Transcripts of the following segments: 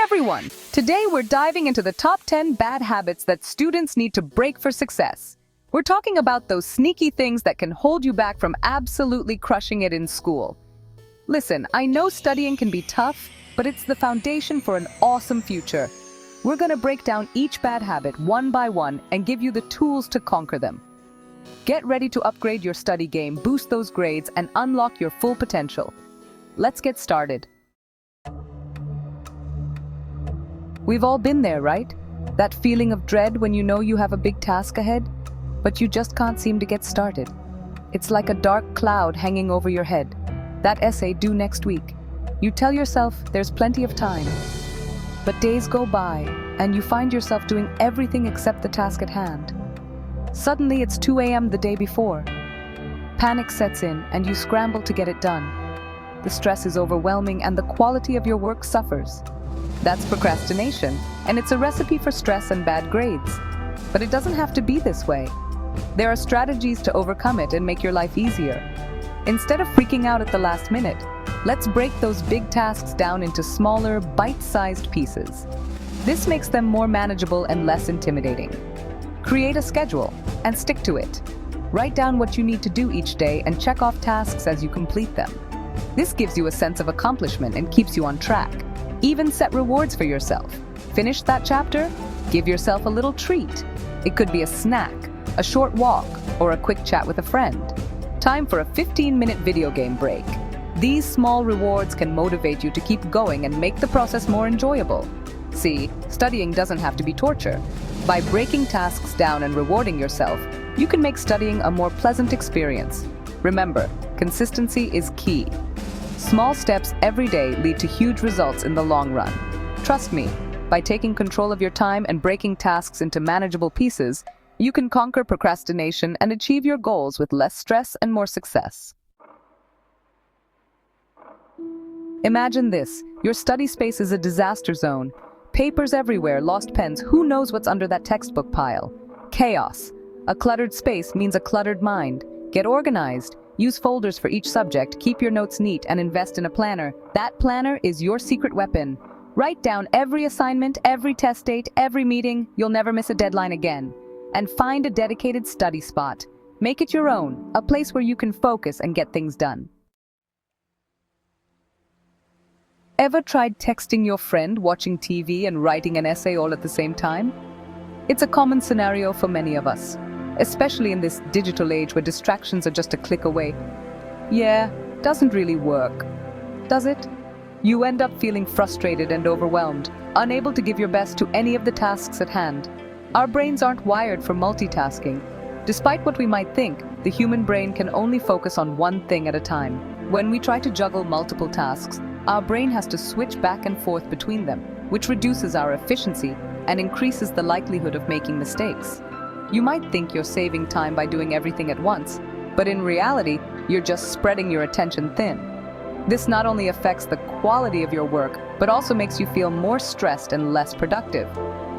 everyone! Today we're diving into the top 10 bad habits that students need to break for success. We're talking about those sneaky things that can hold you back from absolutely crushing it in school. Listen, I know studying can be tough, but it's the foundation for an awesome future. We're gonna break down each bad habit one by one and give you the tools to conquer them. Get ready to upgrade your study game, boost those grades, and unlock your full potential. Let's get started. We've all been there, right? That feeling of dread when you know you have a big task ahead, but you just can't seem to get started. It's like a dark cloud hanging over your head. That essay due next week. You tell yourself there's plenty of time. But days go by, and you find yourself doing everything except the task at hand. Suddenly it's 2 a.m. the day before. Panic sets in, and you scramble to get it done. The stress is overwhelming, and the quality of your work suffers. That's procrastination, and it's a recipe for stress and bad grades. But it doesn't have to be this way. There are strategies to overcome it and make your life easier. Instead of freaking out at the last minute, let's break those big tasks down into smaller, bite-sized pieces. This makes them more manageable and less intimidating. Create a schedule and stick to it. Write down what you need to do each day and check off tasks as you complete them. This gives you a sense of accomplishment and keeps you on track. Even set rewards for yourself. Finish that chapter? Give yourself a little treat. It could be a snack, a short walk, or a quick chat with a friend. Time for a 15-minute video game break. These small rewards can motivate you to keep going and make the process more enjoyable. See, studying doesn't have to be torture. By breaking tasks down and rewarding yourself, you can make studying a more pleasant experience. Remember, consistency is key. Small steps every day lead to huge results in the long run. Trust me, by taking control of your time and breaking tasks into manageable pieces, you can conquer procrastination and achieve your goals with less stress and more success. Imagine this: your study space is a disaster zone. Papers everywhere, lost pens, who knows what's under that textbook pile? Chaos. A cluttered space means a cluttered mind. Get organized. Use folders for each subject, keep your notes neat, and invest in a planner. That planner is your secret weapon. Write down every assignment, every test date, every meeting. You'll never miss a deadline again. And find a dedicated study spot. Make it your own, a place where you can focus and get things done. Ever tried texting your friend, watching TV, and writing an essay all at the same time? It's a common scenario for many of us, especially in this digital age where distractions are just a click away. Yeah, doesn't really work, does it? You end up feeling frustrated and overwhelmed, unable to give your best to any of the tasks at hand. Our brains aren't wired for multitasking. Despite what we might think, the human brain can only focus on one thing at a time. When we try to juggle multiple tasks, our brain has to switch back and forth between them, which reduces our efficiency and increases the likelihood of making mistakes. You might think you're saving time by doing everything at once, but in reality, you're just spreading your attention thin. This not only affects the quality of your work, but also makes you feel more stressed and less productive.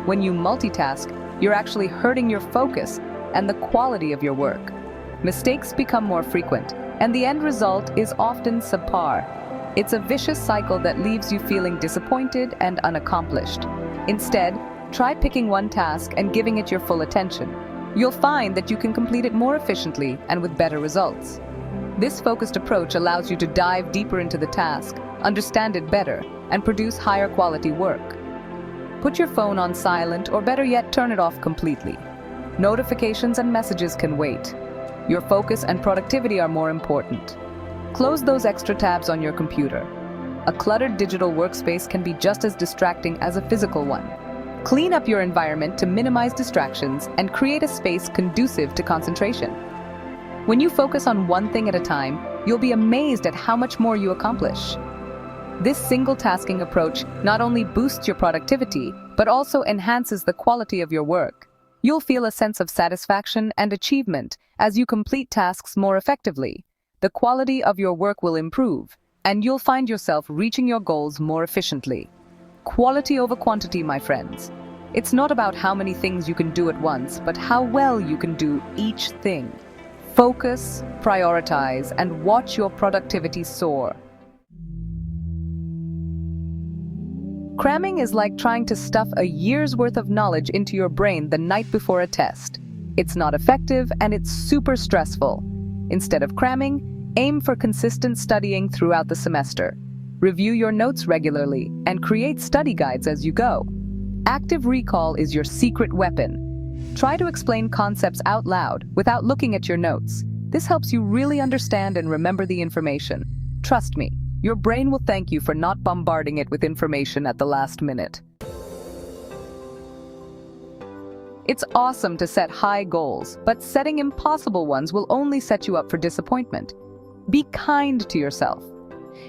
When you multitask, you're actually hurting your focus and the quality of your work. Mistakes become more frequent, and the end result is often subpar. It's a vicious cycle that leaves you feeling disappointed and unaccomplished. Instead, try picking one task and giving it your full attention. You'll find that you can complete it more efficiently and with better results. This focused approach allows you to dive deeper into the task, understand it better, and produce higher quality work. Put your phone on silent, or better yet, turn it off completely. Notifications and messages can wait. Your focus and productivity are more important. Close those extra tabs on your computer. A cluttered digital workspace can be just as distracting as a physical one. Clean up your environment to minimize distractions and create a space conducive to concentration. When you focus on one thing at a time, you'll be amazed at how much more you accomplish. This single-tasking approach not only boosts your productivity, but also enhances the quality of your work. You'll feel a sense of satisfaction and achievement as you complete tasks more effectively. The quality of your work will improve, and you'll find yourself reaching your goals more efficiently. Quality over quantity, my friends. It's not about how many things you can do at once, but how well you can do each thing. Focus, prioritize, and watch your productivity soar. Cramming is like trying to stuff a year's worth of knowledge into your brain the night before a test. It's not effective and it's super stressful. Instead of cramming, aim for consistent studying throughout the semester. Review your notes regularly and create study guides as you go. Active recall is your secret weapon. Try to explain concepts out loud without looking at your notes. This helps you really understand and remember the information. Trust me, your brain will thank you for not bombarding it with information at the last minute. It's awesome to set high goals, but setting impossible ones will only set you up for disappointment. Be kind to yourself.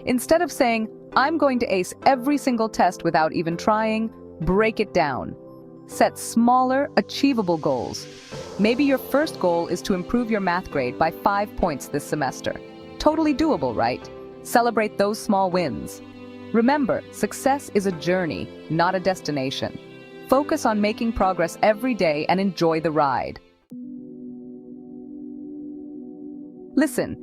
Instead of saying, "I'm going to ace every single test without even trying," break it down. Set smaller, achievable goals. Maybe your first goal is to improve your math grade by 5 points this semester. Totally doable, right? Celebrate those small wins. Remember, success is a journey, not a destination. Focus on making progress every day and enjoy the ride. Listen,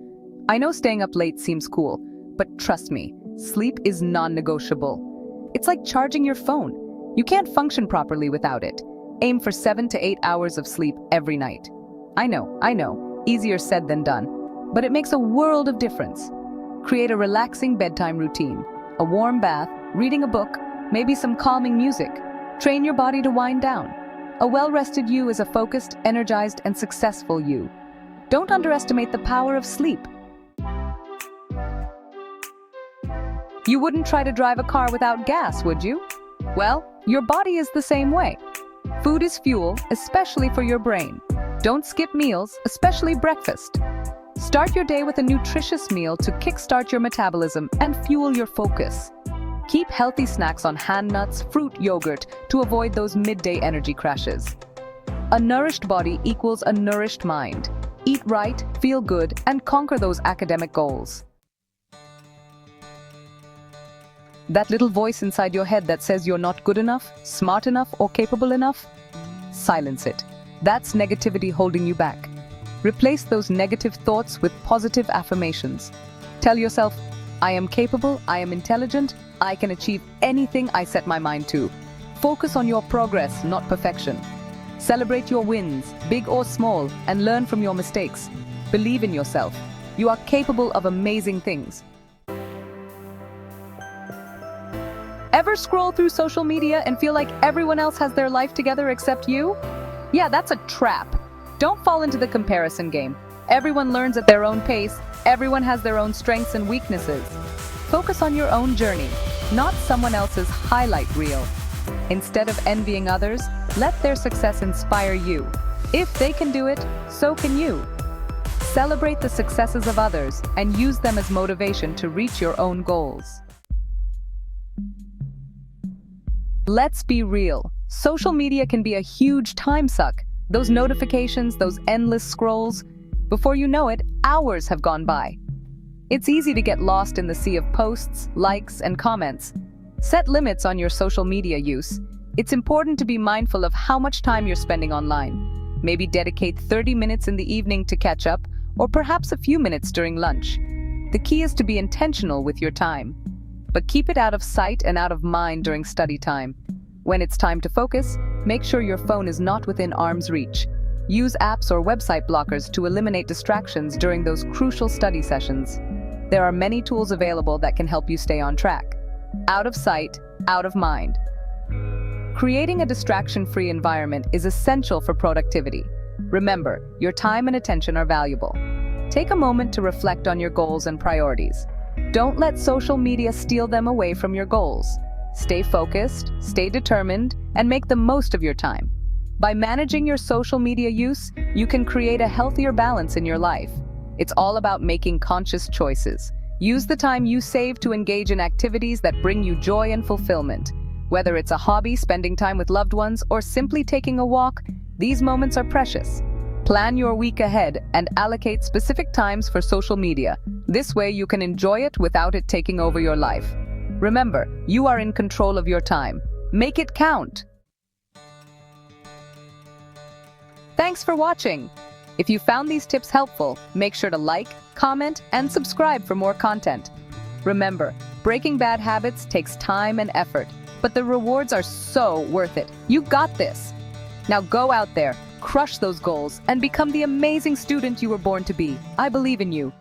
I know staying up late seems cool, but trust me, sleep is non-negotiable. It's like charging your phone. You can't function properly without it. Aim for 7 to 8 hours of sleep every night. I know, easier said than done, but it makes a world of difference. Create a relaxing bedtime routine, a warm bath, reading a book, maybe some calming music. Train your body to wind down. A well-rested you is a focused, energized, and successful you. Don't underestimate the power of sleep. You wouldn't try to drive a car without gas, would you? Well, your body is the same way. Food is fuel, especially for your brain. Don't skip meals, especially breakfast. Start your day with a nutritious meal to kickstart your metabolism and fuel your focus. Keep healthy snacks on hand nuts, fruit, yogurt to avoid those midday energy crashes. A nourished body equals a nourished mind. Eat right, feel good, and conquer those academic goals. That little voice inside your head that says you're not good enough, smart enough, or capable enough? Silence it. That's negativity holding you back. Replace those negative thoughts with positive affirmations. Tell yourself, I am capable, I am intelligent, I can achieve anything I set my mind to. Focus on your progress, not perfection. Celebrate your wins, big or small, and learn from your mistakes. Believe in yourself. You are capable of amazing things. Ever scroll through social media and feel like everyone else has their life together except you? Yeah, that's a trap. Don't fall into the comparison game. Everyone learns at their own pace. Everyone has their own strengths and weaknesses. Focus on your own journey, not someone else's highlight reel. Instead of envying others, let their success inspire you. If they can do it, so can you. Celebrate the successes of others and use them as motivation to reach your own goals. Let's be real. Social media can be a huge time suck. Those notifications, those endless scrolls. Before you know it, hours have gone by. It's easy to get lost in the sea of posts, likes, and comments. Set limits on your social media use. It's important to be mindful of how much time you're spending online. Maybe dedicate 30 minutes in the evening to catch up, or perhaps a few minutes during lunch. The key is to be intentional with your time. But keep it out of sight and out of mind during study time. When it's time to focus, make sure your phone is not within arm's reach. Use apps or website blockers to eliminate distractions during those crucial study sessions. There are many tools available that can help you stay on track. Out of sight, out of mind. Creating a distraction-free environment is essential for productivity. Remember, your time and attention are valuable. Take a moment to reflect on your goals and priorities. Don't let social media steal them away from your goals. Stay focused, stay determined, and make the most of your time. By managing your social media use, you can create a healthier balance in your life. It's all about making conscious choices. Use the time you save to engage in activities that bring you joy and fulfillment. Whether it's a hobby, spending time with loved ones, or simply taking a walk, these moments are precious. Plan your week ahead and allocate specific times for social media. This way you can enjoy it without it taking over your life. Remember, you are in control of your time. Make it count! Thanks for watching! If you found these tips helpful, make sure to like, comment, and subscribe for more content. Remember, breaking bad habits takes time and effort, but the rewards are so worth it. You got this. Now go out there, crush those goals, and become the amazing student you were born to be. I believe in you.